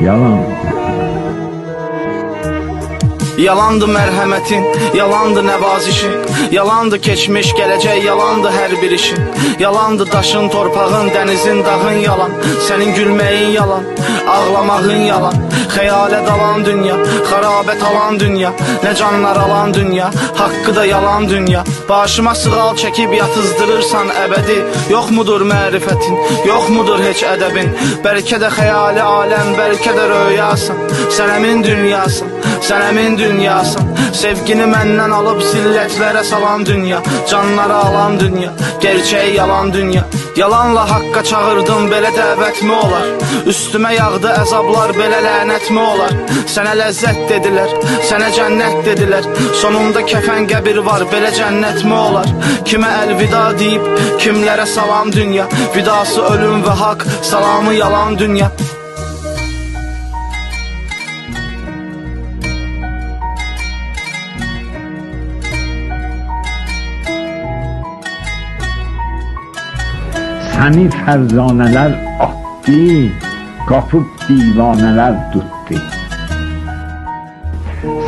yalan. Yalandı mərhəmətin, yalandı nəvazişin, yalandı keçmiş, gələcək, yalandı hər bir işin. Yalandı daşın, torpağın, dənizin, dağın yalan, sənin gülməyin yalan, ağlamağın yalan. Xəyalət alan dünya, xarabət alan dünya, nə canlar alan dünya, haqqı da yalan dünya. Başıma sığal çəkib yatızdırırsan əbədi, yox mudur mərifətin, yox mudur heç ədəbin. Bəlkə də xəyali aləm, bəlkə də röyasan, sənəmin dünyasın, sənəmin dünyasın. Sevgini məndən alıb zillətlərə salan dünya, canları alan dünya, gerçək yalan dünya. Yalanla haqqa çağırdım, belə dəvətmi olar? Üstümə yağdı əzablar, belə lənətmi olar? Sənə ləzzət dedilər, sənə cənnət dedilər, sonunda kəfən qəbir var, belə cənnətmi olar? Kimə əlvida deyib, kimlərə salam dünya, vidası ölüm və haqq, salamı yalan dünya. Səni fərzanələr atdı, qapıb divanələr tutdu.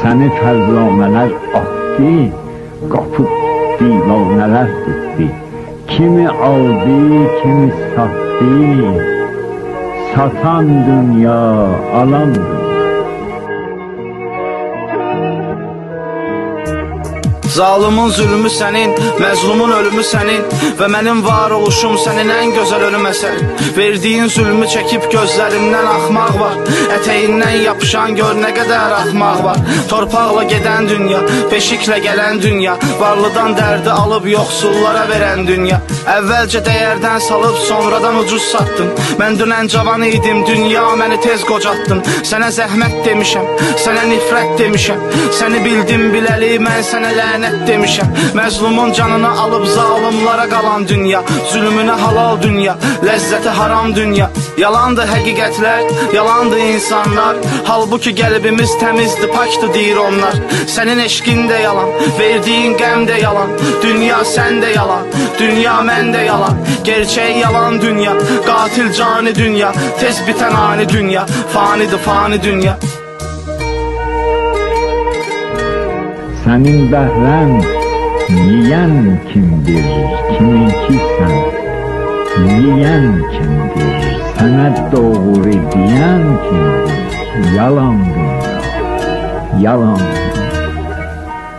Səni fərzanələr atdı, qapıb divanələr tutdu. Kimi aldı, kimi sattı, satan dünya, alan dünya. Zalimin zülmü sənin, məzlumun ölümü sənin və mənim var oluşum sənin ən gözəl ölüm əsərin. Verdiyin zülmü çəkib gözlərimdən axmaq var, ətəyindən yapışan gör nə qədər axmaq var. Torpaqla gedən dünya, beşiklə gələn dünya, varlıdan dərdi alıb yoxsullara verən dünya. Əvvəlcə dəyərdən salıb sonradan ucuz satdın. Mən dünən cavan idim, dünya məni tez qocatdın. Sənə zəhmət demişəm, sənə nifrət demişəm, səni bildim biləli mən sənə lənət demişəm. Məzlumun canını alıb zalimlara qalan dünya, zülmünə halal dünya, ləzzəti haram dünya. Yalandı həqiqətlər, yalandı insanlar, halbuki qəlbimiz təmizdir, pakdır deyir onlar. Sənin eşqin də yalan, verdiyin qəm də yalan, dünya sən də yalan, dünya mən də yalan. Gerçək yalan dünya, qatil cani dünya, tez bitən ani dünya, fanidir fani dünya. Sənin bəhrən yiyən kimdir, kiminki sən? Yiyən kimdir, sənə doğru deyən kimdir? Yalan dünya, yalan dünya.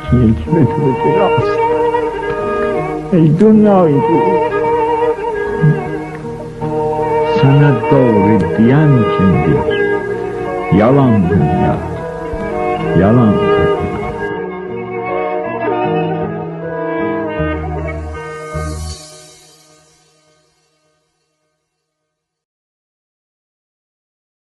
Kimi döydür aslında, ey dünyaydı. Sənə doğru deyən kimdir? Yalan dünya.